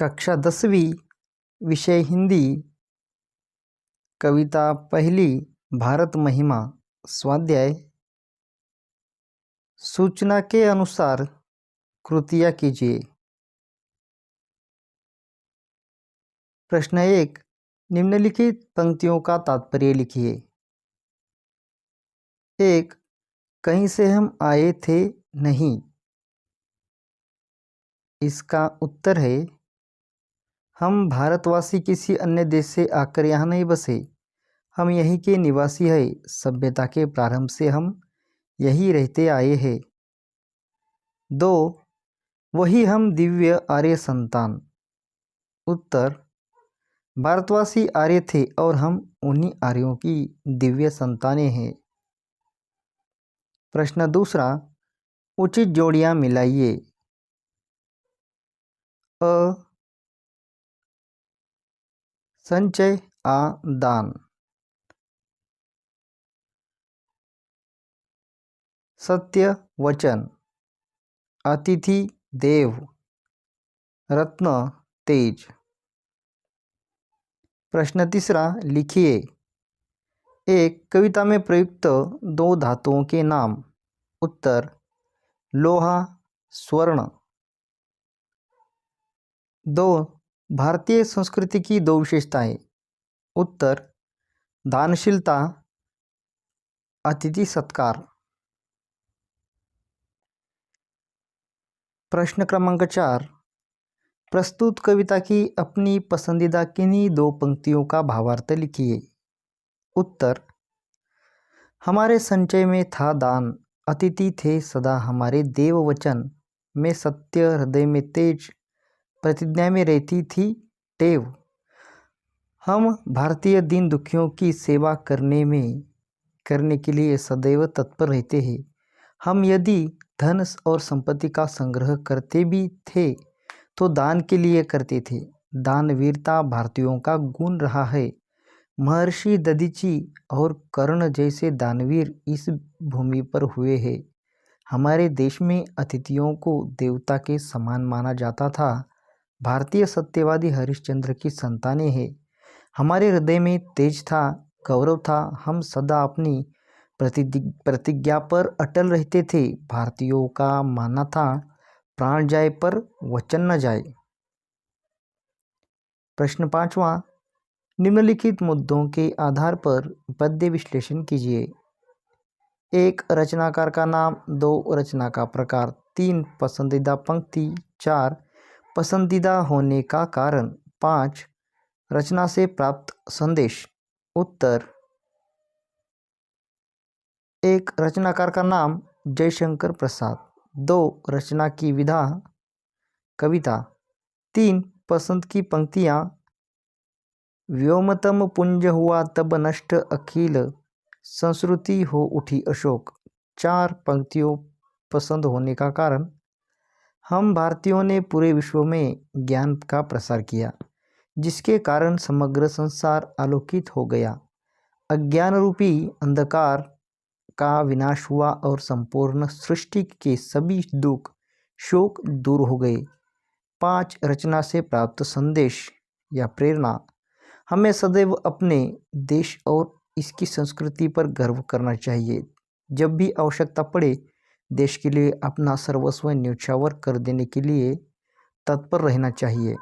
कक्षा 10वीं, विषय हिंदी, कविता पहली, भारत महिमा, स्वाध्याय। सूचना के अनुसार कृतियाँ कीजिए। प्रश्न 1, निम्नलिखित पंक्तियों का तात्पर्य लिखिए। 1, कहीं से हम आए थे नहीं। इसका उत्तर है, हम भारतवासी किसी अन्य देश से आकर यहाँ नहीं बसे, हम यहीं के निवासी हैं। सभ्यता के प्रारंभ से हम यहीं रहते आए हैं। 2, वही हम दिव्य आर्य संतान। उत्तर, भारतवासी आर्य थे और हम उन्हीं आर्यों की दिव्य संतानें हैं। प्रश्न दूसरा, उचित जोड़ियां मिलाइए। अ, संचय, आ, दान। सत्य, वचन। अतिथि, देव। रत्न, तेज। प्रश्न तीसरा, लिखिए। 1, कविता में प्रयुक्त दो धातुओं के नाम। उत्तर, लोहा, स्वर्ण। 2, भारतीय संस्कृति की दो विशेषताएं। उत्तर, दानशीलता, अतिथि सत्कार। प्रश्न क्रमांक 4, प्रस्तुत कविता की अपनी पसंदीदा किन्हीं दो पंक्तियों का भावार्थ लिखिए। उत्तर, हमारे संचय में था दान, अतिथि थे सदा हमारे देव वचन, में सत्य, हृदय में तेज, प्रतिज्ञा में रहती थी टेव। हम भारतीय दीन दुखियों की सेवा करने के लिए सदैव तत्पर रहते हैं। हम यदि धन और संपत्ति का संग्रह करते भी थे तो दान के लिए करते थे। दानवीरता भारतीयों का गुण रहा है। महर्षि दधीची और कर्ण जैसे दानवीर इस भूमि पर हुए हैं। हमारे देश में अतिथियों को देवता के समान माना जाता था। भारतीय सत्यवादी हरिश्चंद्र की संतानें हैं। हमारे हृदय में तेज था, गौरव था। हम सदा अपनी प्रतिज्ञा पर अटल रहते थे। भारतीयों का मानना था, प्राण जाए पर वचन न जाए। प्रश्न 5वां, निम्नलिखित मुद्दों के आधार पर पद्य विश्लेषण कीजिए। 1, रचनाकार का नाम। 2, रचना का प्रकार। 3, पसंदीदा पंक्ति। 4, पसंदीदा होने का कारण। 5, रचना से प्राप्त संदेश। उत्तर, 1, रचनाकार का नाम जयशंकर प्रसाद। 2, रचना की विधा कविता। 3, पसंद की पंक्तियाँ, व्योमतम पुंज हुआ तब नष्ट अखिल, संस्कृति हो उठी अशोक। 4, पंक्तियों पसंद होने का कारण, हम भारतीयों ने पूरे विश्व में ज्ञान का प्रसार किया, जिसके कारण समग्र संसार आलोकित हो गया। अज्ञान रूपी अंधकार का विनाश हुआ और संपूर्ण सृष्टि के सभी दुख शोक दूर हो गए। 5, रचना से प्राप्त संदेश या प्रेरणा, हमें सदैव अपने देश और इसकी संस्कृति पर गर्व करना चाहिए। जब भी आवश्यकता पड़े देश के लिए अपना सर्वस्व न्यौछावर कर देने के लिए तत्पर रहना चाहिए।